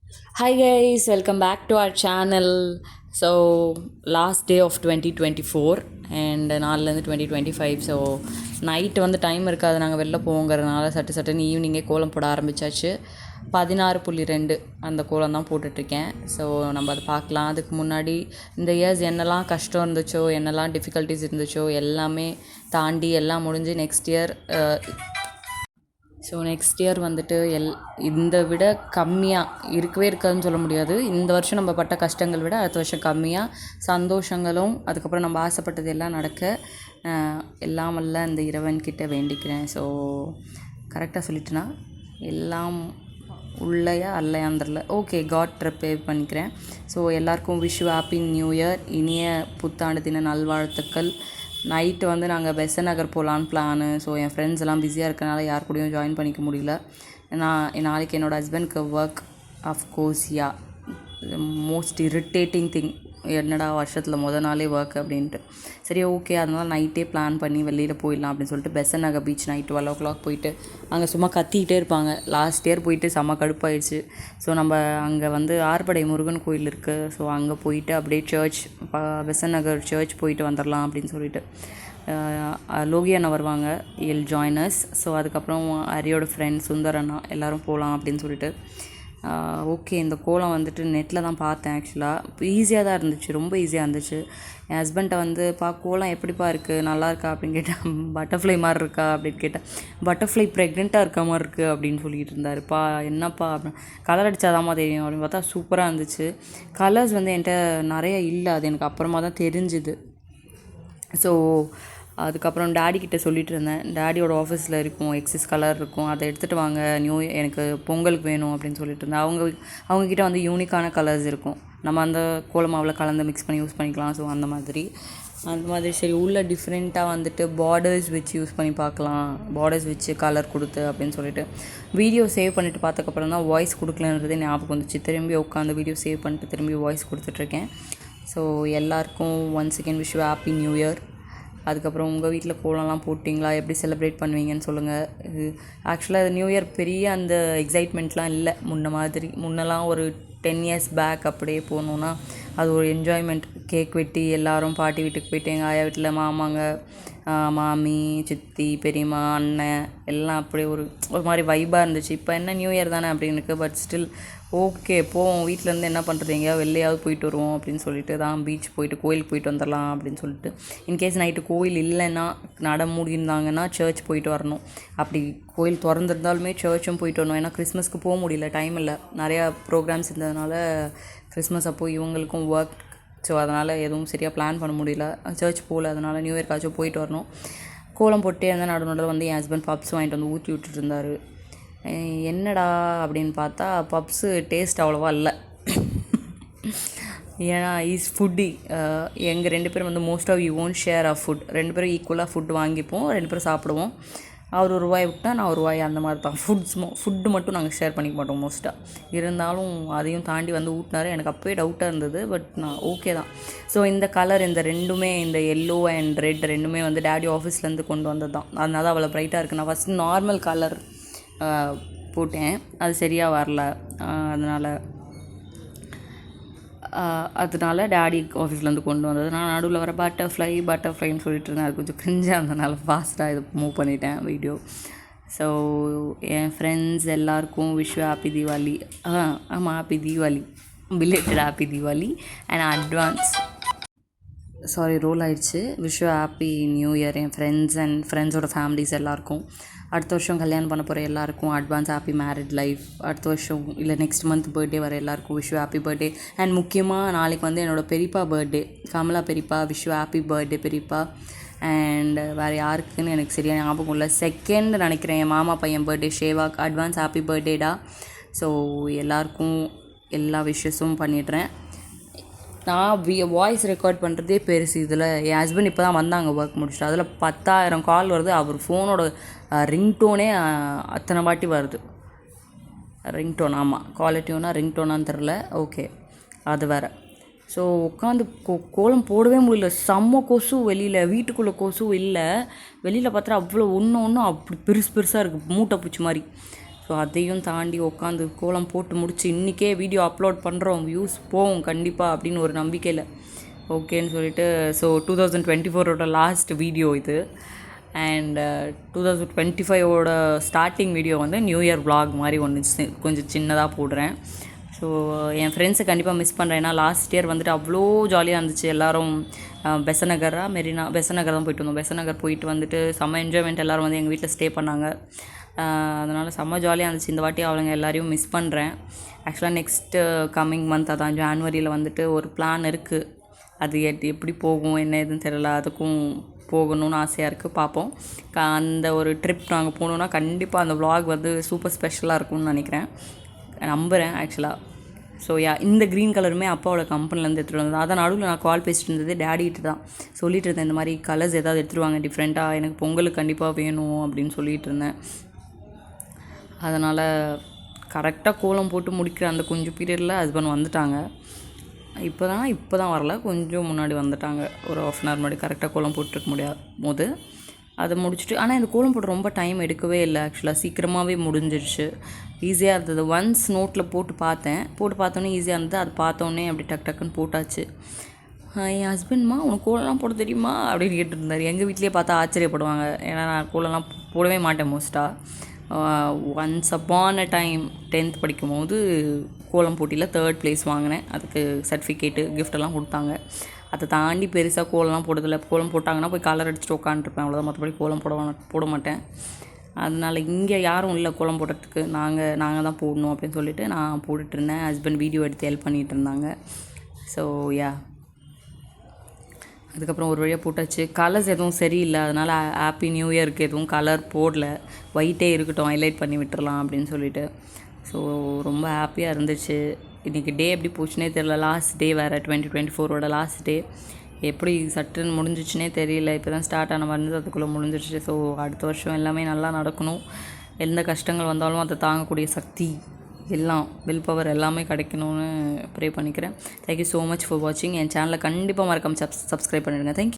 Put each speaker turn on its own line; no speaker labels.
Hi guys, welcome back to our channel. So last day of 2024 and நாலுலேருந்து 2025. So night வந்து time இருக்காது, நாங்கள் வெளில போங்கிறதுனால சட்டுன்னு ஈவினிங்கே கோலம் போட ஆரம்பித்தாச்சு. 16.2 அந்த கோலம் தான் போட்டுட்ருக்கேன். ஸோ நம்ம அதை பார்க்கலாம். அதுக்கு முன்னாடி இந்த இயர்ஸ் என்னெல்லாம் கஷ்டம் இருந்துச்சோ, என்னெல்லாம் டிஃபிகல்ட்டிஸ் இருந்துச்சோ எல்லாமே தாண்டி எல்லாம் முடிஞ்சு நெக்ஸ்ட் இயர் நெக்ஸ்ட் இயர் வந்துட்டு இந்த விட கம்மியாக இருக்கவே இருக்காதுன்னு சொல்ல முடியாது. இந்த வருஷம் நம்ம பட்ட கஷ்டங்கள் விட அடுத்த வருஷம் கம்மியாக சந்தோஷங்களும் அதுக்கப்புறம் நம்ம ஆசைப்பட்டது எல்லாம் நடக்க எல்லாம் வல்ல இந்த இறைவன்கிட்ட வேண்டிக்கிறேன். ஸோ கரெக்டாக சொல்லிட்டேன்னா எல்லாம் உள்ளையா அல்லையாந்திரல ஓகே காட் ப்ரிப்பே பண்ணிக்கிறேன். ஸோ எல்லாருக்கும் wish you happy new year, இனிய புத்தாண்டு தின நல்வாழ்த்துக்கள். நைட்டு வந்து நாங்கள் பெசன் நகர் போகலான்னு பிளானு. ஸோ என் ஃப்ரெண்ட்ஸ் எல்லாம் பிஸியாக இருக்கனால யார் கூடயும் ஜாயின் பண்ணிக்க முடியல. நாளைக்கு என்னோடய ஹஸ்பண்ட்க்கு work. Of course most irritating thing, என்னடா வருஷத்தில் நாளே ஒர்க் அப்படின்ட்டு. சரி ஓகே, அதனால் நைட்டே பிளான் பண்ணி வெளியில் போயிடலாம் அப்படின்னு சொல்லிட்டு பெசன் நகர் பீச் நைட் 12 o'clock போயிட்டு அங்கே சும்மா கத்திக்கிட்டே இருப்பாங்க. லாஸ்ட் இயர் போயிட்டு செம்ம கடுப்பாயிடுச்சு. ஸோ நம்ம அங்கே வந்து ஆர்படை முருகன் கோயில் இருக்குது. ஸோ அங்கே போயிட்டு அப்படியே சர்ச், பெசன் நகர் சர்ச் போயிட்டு வந்துடலாம் அப்படின்னு சொல்லிட்டு லோகி அண்ணா வருவாங்க, ஜாயினர்ஸ். ஸோ அதுக்கப்புறம் அரியோட ஃப்ரெண்ட் சுந்தர் அண்ணா எல்லோரும் போகலாம் அப்படின்னு சொல்லிட்டு ஓகே. இந்த கோலம் வந்துட்டு நெட்டில் தான் பார்த்தேன். ஆக்சுவலாக ஈஸியாக தான் இருந்துச்சு, ரொம்ப ஈஸியாக இருந்துச்சு. என் ஹஸ்பண்ட்டை வந்து கோலம் எப்படிப்பா இருக்குது, நல்லா இருக்கா அப்படின்னு கேட்டேன். பட்டர்ஃப்ளை மாதிரி இருக்கா அப்படின்னு கேட்டேன். பட்டர்ஃப்ளை ப்ரெக்னெண்ட்டாக இருக்க மாதிரி இருக்குது அப்படின்னு சொல்லிட்டு இருந்தாருப்பா. என்னப்பா அப்படின்னு கலர் அடித்தாதாம்மா தெரியும் அப்படின்னு பார்த்தா சூப்பராக இருந்துச்சு. கலர்ஸ் வந்து என்கிட்ட நிறைய இல்லை, அது எனக்கு அப்புறமா தான் தெரிஞ்சுது. ஸோ அதுக்கப்புறம் டேடிக்கிட்ட சொல்லிட்டு இருந்தேன். டேடியோட ஆஃபீஸில் இருக்கும் எக்ஸஸ் கலர் இருக்கும், அதை எடுத்துகிட்டு வாங்க, எனக்கு பொங்கலுக்கு வேணும் அப்படின்னு சொல்லிட்டு இருந்தேன். அவங்கக்கிட்ட வந்து யூனிக்கான கலர்ஸ் இருக்கும், நம்ம அந்த கோலமாவில் கலந்து மிக்ஸ் பண்ணி யூஸ் பண்ணிக்கலாம். ஸோ அந்த மாதிரி சரி உள்ள டிஃப்ரெண்ட்டாக வந்துட்டு பார்டர்ஸ் வச்சு யூஸ் பண்ணி பார்க்கலாம், பார்டர்ஸ் வச்சு கலர் கொடுத்து அப்படின்னு சொல்லிட்டு வீடியோ சேவ் பண்ணிவிட்டு பார்த்ததுக்கப்புறம் தான் வாய்ஸ் கொடுக்கலன்றதே ஞாபகம் வந்துச்சு. திரும்பி உட்காந்து வீடியோ சேவ் பண்ணிட்டு திரும்பி வாய்ஸ் கொடுத்துட்ருக்கேன். ஸோ எல்லாருக்கும் once again wish you happy new year. அதுக்கப்புறம் உங்கள் வீட்டில் கோலம்லாம் போட்டிங்களா, எப்படி செலிப்ரேட் பண்ணுவீங்கன்னு சொல்லுங்கள். இது ஆக்சுவலாக நியூ இயர் பெரிய அந்த எக்ஸைட்மெண்ட்லாம் இல்லை முன்ன மாதிரி. முன்னெல்லாம் ஒரு 10 years பேக் அப்படியே போகணுன்னா அது ஒரு என்ஜாய்மெண்ட். கேக் வெட்டி எல்லோரும் பாட்டி வீட்டுக்கு போயிட்டு எங்கள் ஆயா வீட்டில் மாமாங்க, மாமி, சித்தி, பெரியம்மா, அண்ணன் எல்லாம் அப்படியே ஒரு மாதிரி வைப்பாக இருந்துச்சு. இப்போ என்ன நியூ இயர் தானே அப்படின்னு இருக்குது. பட் ஸ்டில் ஓகே போவோம், வீட்டிலேருந்து என்ன பண்ணுறது, எங்கேயாவது வெளிலையாவது போயிட்டு வருவோம் அப்படின்னு சொல்லிட்டு தான் பீச் போயிட்டு கோயிலுக்கு போயிட்டு வந்துடலாம் அப்படின்னு சொல்லிட்டு. இன்கேஸ் நைட்டு கோயில் இல்லைன்னா நட மூடியிருந்தாங்கன்னா சர்ச் போயிட்டு வரணும். அப்படி கோயில் திறந்துருந்தாலுமே சர்ச்சும் போயிட்டு வரணும். ஏன்னா கிறிஸ்மஸ்க்கு போக முடியல, டைம் இல்லை, நிறையா ப்ரோக்ராம்ஸ் இருந்ததுனால கிறிஸ்மஸ் அப்போது இவங்களுக்கும் ஒர்க். ஸோ அதனால் எதுவும் சரியாக பிளான் பண்ண முடியல, சர்ச் போகல. அதனால் நியூ இயர்க்காச்சும் போயிட்டு வரணும். கோலம் போட்டே இருந்தால் நடுநடுவில் வந்து என் ஹஸ்பண்ட் பப்ஸ் வாங்கிட்டு வந்து ஊற்றி விட்டுட்டு இருந்தார். என்னடா அப்படின்னு பார்த்தா பப்ஸு டேஸ்ட் அவ்வளோவா இல்லை. ஏன்னா இஸ் ஃபுட்டி. எங்கள் 2 பேரும் வந்து most of you owned share of food. 2 பேரும் ஈக்குவலாக ஃபுட் வாங்கிப்போம், 2 பேரும் சாப்பிடுவோம். அவர் ஒரு ரூபாய் விட்டா நான் ஒரு ரூபாய், அந்த மாதிரி தான். ஃபுட்டு மட்டும் நாங்கள் ஷேர் பண்ணிக்க மாட்டோம் மோஸ்ட்டாக. இருந்தாலும் அதையும் தாண்டி வந்து ஊட்டினார். எனக்கு அப்போயே டவுட்டாக இருந்தது, பட் நான் ஓகே தான். ஸோ இந்த கலர், இந்த ரெண்டுமே, இந்த எல்லோ அண்ட் ரெட் ரெண்டுமே வந்து டேடி ஆஃபீஸ்லேருந்து கொண்டு வந்தது தான். அதனால தான் அவ்வளோ ப்ரைட்டாக இருக்குது. நான் ஃபஸ்ட்டு நார்மல் கலர் போட்டேன், அது சரியாக வரல. அதனால டேடி ஆஃபீஸ்லேருந்து கொண்டு வந்தது. நான் நடுவில் வர பட்டர்ஃப்ளைன்னு சொல்லிட்டு இருந்தேன். அது கொஞ்சம் கிரிஞ்சாக இருந்ததுனால ஃபாஸ்ட்டாக இது மூவ் பண்ணிட்டேன் வீடியோ. ஸோ என் ஃப்ரெண்ட்ஸ் எல்லாருக்கும் விஷ் ஹாப்பி தீபாவளி. ஆமாம், happy Deepavali, belated happy Deepavali and advance ரோல் ஆயிடுச்சு. விஷ் ஹாப்பி நியூ இயர் என் ஃப்ரெண்ட்ஸ் அண்ட் ஃப்ரெண்ட்ஸோட ஃபேமிலிஸ் எல்லாருக்கும். அடுத்த வருஷம் கல்யாணம் பண்ண போகிற எல்லாருக்கும் அட்வான்ஸ் ஹாப்பி மேரிட் லைஃப். அடுத்த வருஷம் இல்லை நெக்ஸ்ட் மந்த் பர்த்டே வர எல்லாருக்கும் விஷ் ஹாப்பி பர்த்டே. அண்ட் முக்கியமாக நாளைக்கு வந்து என்னோடய பெரியப்பா பர்த்டே, கமலா பெரியப்பா. விஷ் ஹாப்பி பர்த்டே பெரியப்பா. அண்ட் வேறு யாருக்குன்னு எனக்கு சரியாக ஞாபகம் இல்லை. செகண்ட் நினைக்கிறேன் என் மாமா பையன் பர்த்டே ஷேவாக். அட்வான்ஸ் ஹாப்பி பர்த்டேடா. ஸோ எல்லாருக்கும் எல்லா விஷஸும் பண்ணிடுறேன். நான் வாய்ஸ் ரெக்கார்ட் பண்ணுறதே பெருசு. இதில் என் ஹஸ்பண்ட் இப்போ தான் வந்தாங்க ஒர்க் முடிச்சுட்டு. அதில் 10,000 கால் வருது. அவர் ஃபோனோட ரிங்டோனே அத்தனை வாட்டி வருது. ரிங்டோன், ஆமாம், குவாலிட்டியோனா ரிங்டோனான்னு தெரில. ஓகே, அது வேறு. ஸோ உட்காந்து கோலம் போடவே முடியல. செம்ம கொசு வெளியில், வீட்டுக்குள்ளே கொசு இல்லை. வெளியில் பார்த்தா அவ்வளோ ஒன்று அப்படி பெருசாக இருக்குது, மூட்டை பூச்சி மாதிரி. ஸோ அதையும் தாண்டி உட்காந்து கோலம் போட்டு முடிச்சு இன்றைக்கே வீடியோ அப்லோட் பண்ணுறோம், வியூஸ் போகும் கண்டிப்பாக அப்படின்னு ஒரு நம்பிக்கையில் ஓகேன்னு சொல்லிட்டு. ஸோ 2024ஓட லாஸ்ட் வீடியோ இது. அண்ட் 2025ஓட ஸ்டார்டிங் வீடியோ வந்து நியூ இயர் vlog மாதிரி ஒன்று கொஞ்சம் சின்னதாக போடுறேன். ஸோ என் ஃப்ரெண்ட்ஸை கண்டிப்பாக மிஸ் பண்ணுறேன். ஏன்னா லாஸ்ட் இயர் வந்துட்டு அவ்வளோ ஜாலியாக இருந்துச்சு. எல்லோரும் பெசநகர் தான் போயிட்டு வந்தோம். பெசநகர் போயிட்டு வந்துட்டு செம்ம என்ஜாய்மெண்ட். எல்லோரும் வந்து எங்கள் வீட்டில் ஸ்டே பண்ணாங்க. அதனால் செம்ம ஜாலியாக இருந்துச்சு. இந்த வாட்டி அவளுங்க எல்லாரையும் மிஸ் பண்ணுறேன். ஆக்சுவலாக நெக்ஸ்ட்டு கம்மிங் மந்த் அதான் ஜான்வரியில் வந்துட்டு ஒரு பிளான் இருக்குது. அது எப்படி போகும் என்ன ஏதுன்னு தெரியல. அதுக்கும் போகணும்னு ஆசையாக இருக்குது, பார்ப்போம். அந்த ஒரு ட்ரிப் நாங்கள் போனோன்னா கண்டிப்பாக அந்த vlog வந்து சூப்பர் ஸ்பெஷலாக இருக்கும்னு நினைக்கிறேன், நம்புகிறேன் ஆக்சுவலாக. ஸோ இந்த க்ரீன் கலருமே அப்பாவோட கம்பெனிலேருந்து எடுத்துகிட்டு வந்தது. அதான் நடுவில் நான் கால் பேசிட்டு இருந்தது டேடிகிட்ட தான் சொல்லிட்டு இருந்தேன், இந்த மாதிரி கலர்ஸ் ஏதாவது எடுத்துருவாங்க டிஃப்ரெண்ட்டாக, எனக்கு பொங்கலுக்கு கண்டிப்பாக வேணும் அப்படின்னு சொல்லிகிட்டு இருந்தேன். அதனால் கரெக்டாக கோலம் போட்டு முடிக்கிற அந்த கொஞ்சம் பீரியடில் ஹஸ்பண்ட் வந்துட்டாங்க. இப்போ தான் வரல, கொஞ்சம் முன்னாடி வந்துட்டாங்க. ஒரு ½ அன் ஹவர் முன்னாடி கரெக்டாக கோலம் போட்டுருக்க போது அதை முடிச்சுட்டு. ஆனால் இந்த கோலம் போட்டு ரொம்ப டைம் எடுக்கவே இல்லை ஆக்சுவலாக, சீக்கிரமாகவே முடிஞ்சிடுச்சு. ஈஸியாக இருந்தது. ஒன்ஸ் நோட்டில் போட்டு பார்த்தோன்னே ஈஸியாக இருந்தது. அது பார்த்தோன்னே அப்படி டக்குன்னு போட்டாச்சு. என் ஹஸ்பண்ட்மா உனக்கு கோலம்லாம் போட தெரியுமா அப்படின்னு கேட்டுருந்தார். எங்கள் வீட்லேயே பார்த்தா ஆச்சரியப்படுவாங்க, ஏன்னா நான் கோலம்லாம் போடவே மாட்டேன் மோஸ்ட்டாக. Once upon a time 10th படிக்கும் போது கோலம் போட்டியில் 3rd place வாங்கினேன். அதுக்கு சர்டிஃபிகேட்டு கிஃப்டெல்லாம் கொடுத்தாங்க. அதை தாண்டி பெருசாக கோலம்லாம் போடுறதில்ல. கோலம் போட்டாங்கன்னா போய் கலர் அடிச்சுட்டு உட்காந்துருப்பேன், அவ்வளோதான். மற்றபடி கோலம் போட மாட்டேன். அதனால் இங்கே யாரும் இல்லை கோலம் போடுறதுக்கு, நாங்கள் தான் போடணும் அப்படின்னு சொல்லிட்டு நான் போட்டுட்ருந்தேன். ஹஸ்பண்ட் வீடியோ எடுத்து ஹெல்ப் பண்ணிகிட்டு இருந்தாங்க. ஸோ அதுக்கப்புறம் ஒரு வழியாக போட்டாச்சு. கலர்ஸ் எதுவும் சரியில்லை, அதனால் ஹாப்பி நியூ இயருக்கு எதுவும் கலர் போடல. ஒயிட்டே இருக்கட்டும், ஹைலைட் பண்ணி விட்டுறலாம் அப்படின்னு சொல்லிட்டு. ஸோ ரொம்ப ஹாப்பியாக இருந்துச்சு. இன்றைக்கி டே எப்படி போச்சுன்னே தெரியல. லாஸ்ட் டே வேறு, 2024ஓட லாஸ்ட் டே. எப்படி சட்டுன்னு முடிஞ்சிச்சுனே தெரியல. இப்போ தான் ஸ்டார்ட் ஆன மாதிரி அதுக்குள்ளே முடிஞ்சிடுச்சு. ஸோ அடுத்த வருஷம் எல்லாமே நல்லா நடக்கணும். எந்த கஷ்டங்கள் வந்தாலும் அதை தாங்கக்கூடிய சக்தி எல்லாம், வில் பவர் எல்லாமே கிடைக்கணும்னு ப்ரே பண்ணிக்கிறேன். தேங்க்யூ ஸோ மச் ஃபார் வாட்சிங். என் சேனலை கண்டிப்பாக மறக்காம சப்ஸ்கிரைப் பண்ணிடுங்க. தேங்க்யூ.